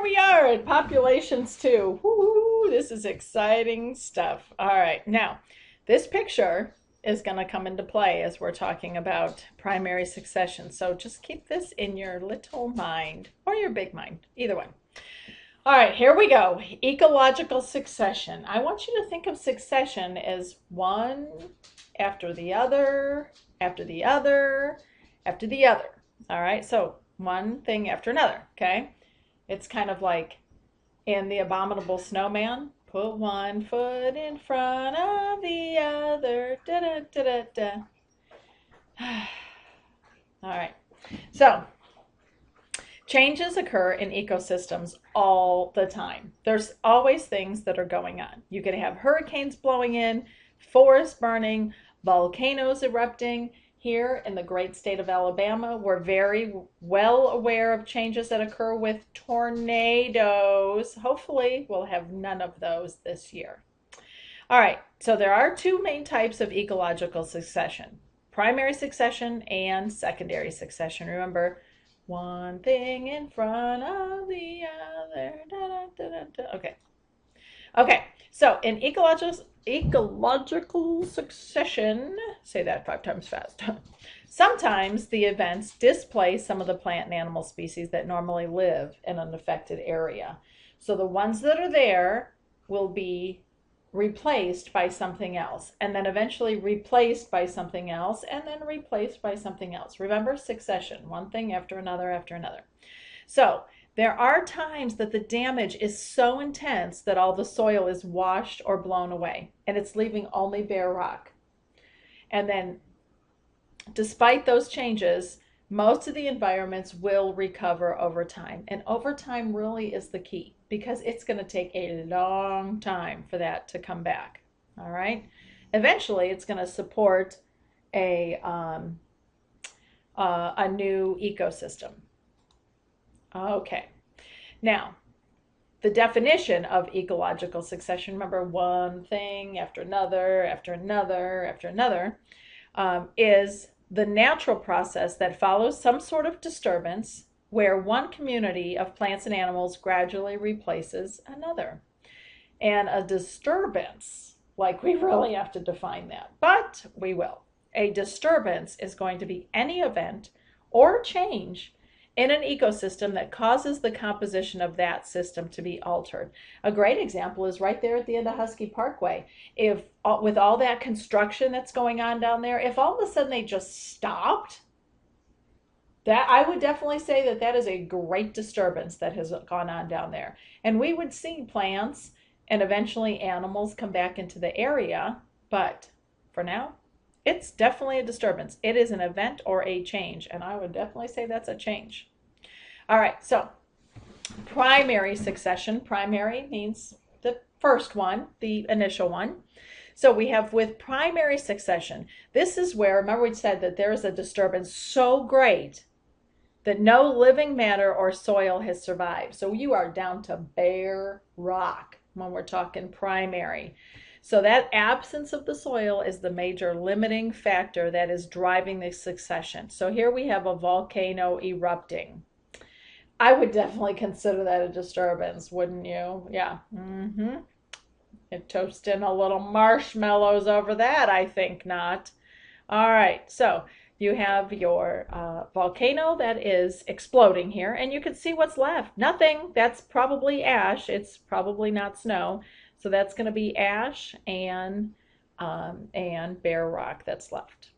we are at populations too. Woo, this is exciting stuff. All right, now this picture is going to come into play as we're talking about primary succession. So just keep this in your little mind or your big mind, either one. All right, here we go. Ecological succession. I want you to think of succession as one after the other, after the other, after the other. All right, so one thing after another, okay? It's kind of like in The Abominable Snowman, put one foot in front of the other. Da da da da da. All right, so changes occur in ecosystems all the time. There's always things that are going on. You can have hurricanes blowing in, forests burning, volcanoes erupting. Here in the great state of Alabama, we're very well aware of changes that occur with tornadoes. Hopefully, we'll have none of those this year. All right, so there are two main types of ecological succession: primary succession and secondary succession. Remember, one thing in front of the other. Da, da, da, da, da. Okay. Okay, so in ecological succession, say that 5 times fast. Sometimes the events displace some of the plant and animal species that normally live in an affected area. So the ones that are there will be replaced by something else, and then eventually replaced by something else, and then replaced by something else. Remember, succession, one thing after another after another. So there are times that the damage is so intense that all the soil is washed or blown away, and it's leaving only bare rock. And then, despite those changes, most of the environments will recover over time. And over time really is the key, because it's going to take a long time for that to come back. All right. Eventually, it's going to support a new ecosystem. Okay. Now, the definition of ecological succession, remember, one thing after another, after another, after another, is the natural process that follows some sort of disturbance where one community of plants and animals gradually replaces another. And a disturbance, like, we really have to define that, but we will. A disturbance is going to be any event or change in an ecosystem that causes the composition of that system to be altered. A great example is right there at the end of Husky Parkway. If with all that construction that's going on down there, if all of a sudden they just stopped, that I would definitely say that that is a great disturbance that has gone on down there. And we would see plants and eventually animals come back into the area, but for now, it's definitely a disturbance. It is an event or a change, and I would definitely say that's a change. All right, so primary succession. Primary means the first one, the initial one. So we have with primary succession, this is where, remember we said that there is a disturbance so great that no living matter or soil has survived. So you are down to bare rock when we're talking primary. So that absence of the soil is the major limiting factor that is driving the succession. So here we have a volcano erupting. I would definitely consider that a disturbance, wouldn't you? Yeah. Mm-hmm. And toast in a little marshmallows over that, I think not. All right, so you have your volcano that is exploding here, and you can see what's left. Nothing. That's probably ash. It's probably not snow. So that's going to be ash and bare rock that's left.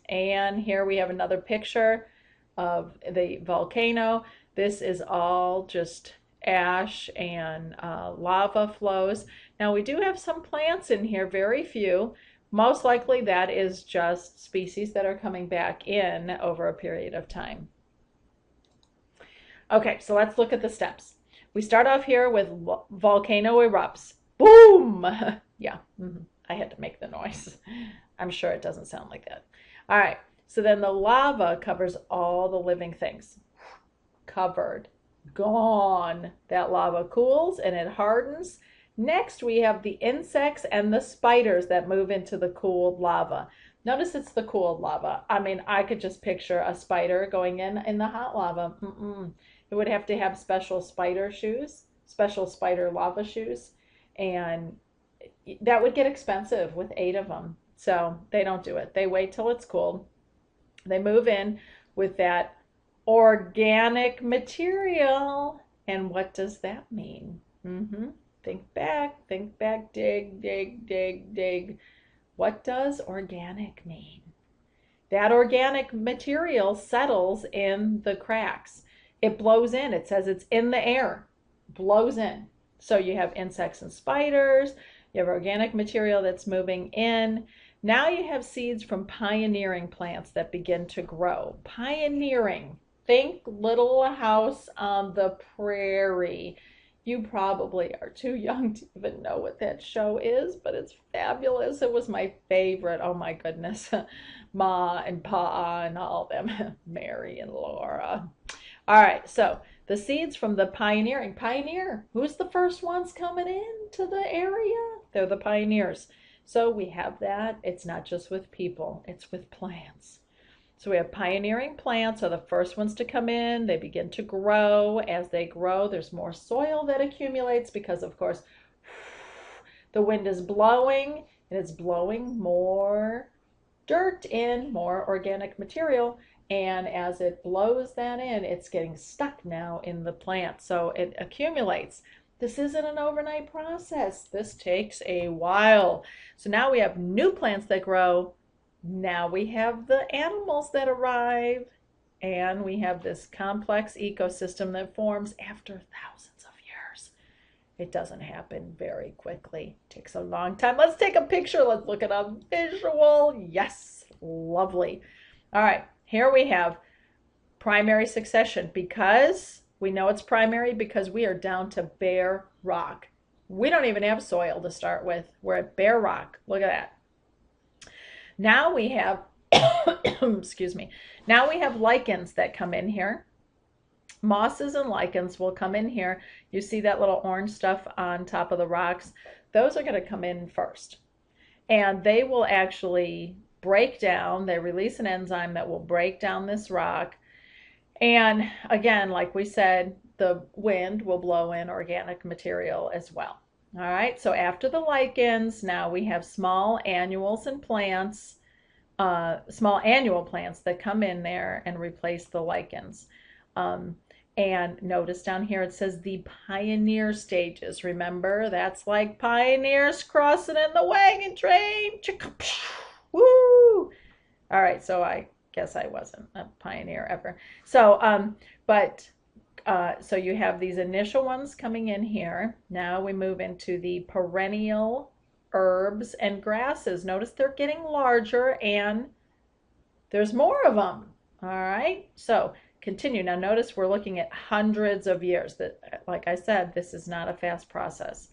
And here we have another picture of the volcano. This is all just ash and lava flows. Now we do have some plants in here, very few. Most likely that is just species that are coming back in over a period of time. Okay, so let's look at the steps. We start off here with volcano erupts. Boom! Yeah, I had to make the noise. I'm sure it doesn't sound like that. All right, so then the lava covers all the living things. Covered, gone. That lava cools and it hardens. Next, we have the insects and the spiders that move into the cooled lava. Notice it's the cooled lava. I mean, I could just picture a spider going in the hot lava. It would have to have special spider shoes, special spider lava shoes, and that would get expensive with 8 of them. So they don't do it. They wait till it's cold. They move in with that organic material. And what does that mean? Think back, dig, dig, dig, dig. What does organic mean? That organic material settles in the cracks. It blows in. It says it's in the air, blows in. So you have insects and spiders. You have organic material that's moving in. Now you have seeds from pioneering plants that begin to grow. Pioneering. Think Little House on the Prairie. You probably are too young to even know what that show is, but it's fabulous. It was my favorite. Oh my goodness. Ma and Pa and all of them. Mary and Laura. All right, so the seeds from the pioneering. Pioneer. Who's the first ones coming into the area? They're the pioneers. So we have that. It's not just with people, it's with plants. So we have pioneering plants are the first ones to come in. They begin to grow. As they grow, there's more soil that accumulates because, of course, the wind is blowing and it's blowing more dirt in, more organic material. And as it blows that in, it's getting stuck now in the plant. So it accumulates. This isn't an overnight process. This takes a while. So now we have new plants that grow. Now we have the animals that arrive, and we have this complex ecosystem that forms after thousands of years. It doesn't happen very quickly. It takes a long time. Let's take a picture. Let's look at a visual. Yes, lovely. All right, here we have primary succession. Because we know it's primary, because we are down to bare rock. We don't even have soil to start with. We're at bare rock. Look at that. Now we have, excuse me, now we have lichens that come in here. Mosses and lichens will come in here. You see that little orange stuff on top of the rocks? Those are going to come in first. And they will actually break down. They release an enzyme that will break down this rock. And again, like we said, the wind will blow in organic material as well. All right, so after the lichens, now we have small annuals and plants, small annual plants that come in there and replace the lichens. And notice down here it says the pioneer stages. Remember, that's like pioneers crossing in the wagon train. Woo! All right, so I guess I wasn't a pioneer ever. So, so you have these initial ones coming in here. Now we move into the perennial herbs and grasses. Notice they're getting larger and there's more of them. All right, so continue. Now notice we're looking at hundreds of years. That, like I said, this is not a fast process.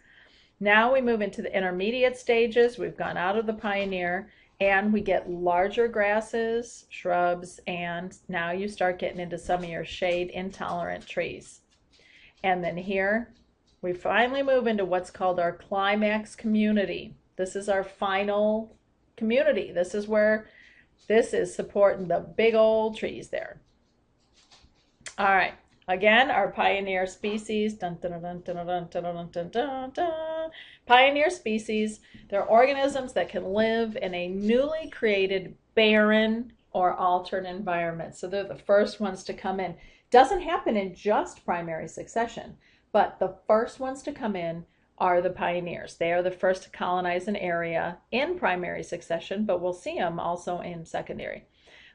Now we move into the intermediate stages. We've gone out of the pioneer and we get larger grasses, shrubs, and now you start getting into some of your shade intolerant trees. And then here we finally move into what's called our climax community. This is our final community. This is where this is supporting the big old trees there. All right. Again, our pioneer species. Dun, dun, dun, dun, dun, dun, dun, dun, dun, dun. Pioneer species, they're organisms that can live in a newly created barren or altered environment. So they're the first ones to come in. Doesn't happen in just primary succession, but the first ones to come in are the pioneers. They are the first to colonize an area in primary succession, but we'll see them also in secondary.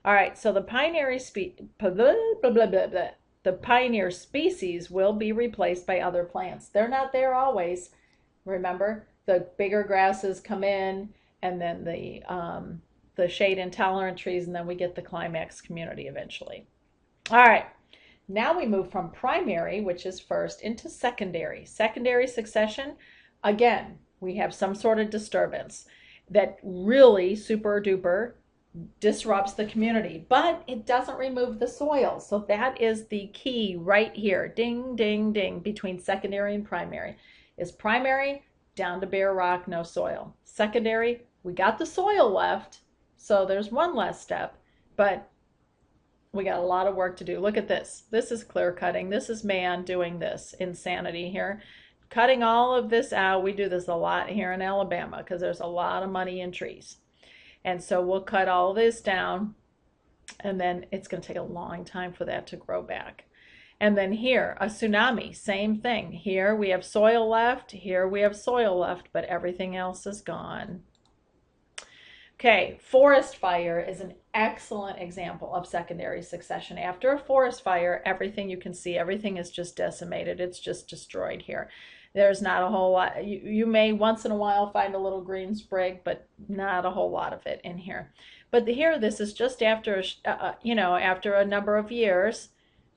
All right, so the pioneer species will be replaced by other plants. They're not there always. Remember, the bigger grasses come in, and then the shade intolerant trees, and then we get the climax community eventually. All right, now we move from primary, which is first, into secondary. Secondary succession, again, we have some sort of disturbance that really super duper disrupts the community, but it doesn't remove the soil. So that is the key right here. Ding, ding, ding, between secondary and primary. Is primary down to bare rock, no soil. Secondary, we got the soil left, so there's one less step, but We got a lot of work to do. Look at this. This is clear cutting. This is man doing this insanity here. Cutting all of this out. We do this a lot here in Alabama because there's a lot of money in trees. And so we'll cut all this down, and then it's going to take a long time for that to grow back. And then here, a tsunami, same thing. Here we have soil left, here we have soil left, but everything else is gone. Okay, forest fire is an excellent example of secondary succession. After a forest fire, everything you can see, everything is just decimated. It's just destroyed here. There's not a whole lot. You may once in a while find a little green sprig, but not a whole lot of it in here. But here, this is just after, after a number of years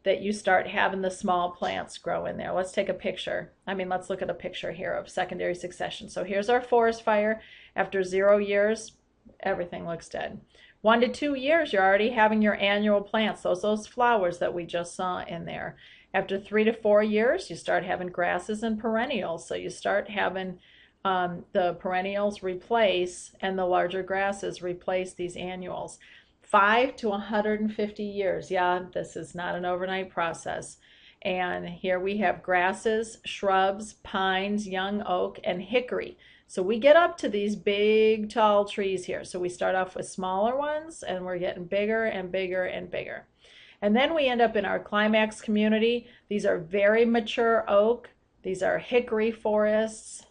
that you start having the small plants grow in there. Let's take a picture. Let's look at a picture here of secondary succession. So here's our forest fire. After 0 years, everything looks dead. 1 to 2 years, you're already having your annual plants, those flowers that we just saw in there. After 3 to 4 years, you start having grasses and perennials. So you start having the perennials replace and the larger grasses replace these annuals. 5 to 150 years. Yeah, this is not an overnight process. And here we have grasses, shrubs, pines, young oak, and hickory. So we get up to these big, tall trees here. So we start off with smaller ones, and we're getting bigger and bigger and bigger. And then we end up in our climax community. These are very mature oak. These are hickory forests.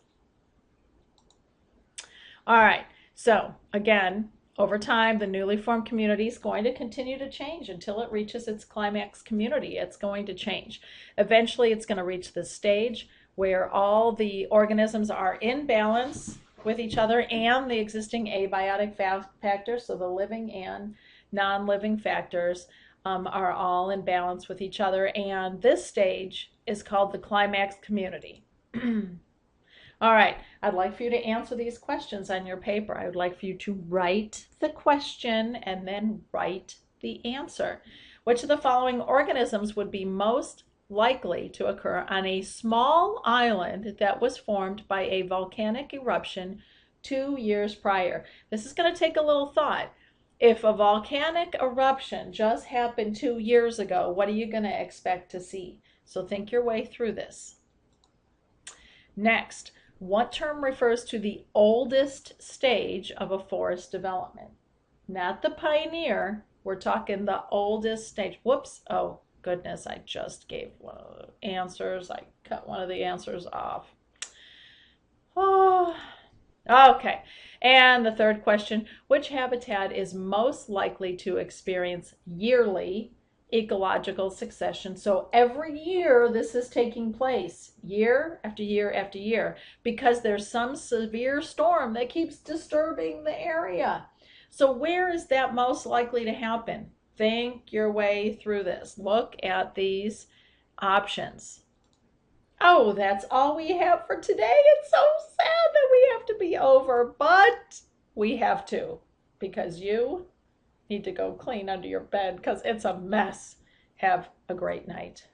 All right, so again, over time, the newly formed community is going to continue to change until it reaches its climax community. It's going to change. Eventually, it's going to reach this stage where all the organisms are in balance with each other and the existing abiotic factors, so the living and non-living factors, are all in balance with each other. And this stage is called the climax community. All right, I'd like for you to answer these questions on your paper. I would like for you to write the question and then write the answer. Which of the following organisms would be most likely to occur on a small island that was formed by a volcanic eruption 2 years prior? This is going to take a little thought. If a volcanic eruption just happened 2 years ago, what are you going to expect to see? So think your way through this. Next, what term refers to the oldest stage of a forest development? Not the pioneer, we're talking the oldest stage. Whoops, oh goodness, I just gave one of the answers. I cut one of the answers off. Oh, okay. And the third question, which habitat is most likely to experience yearly ecological succession? So every year this is taking place, year after year after year, because there's some severe storm that keeps disturbing the area. So where is that most likely to happen? Think your way through this. Look at these options. Oh, that's all we have for today. It's so sad that we have to be over, but we have to, because you need to go clean under your bed because it's a mess. Have a great night.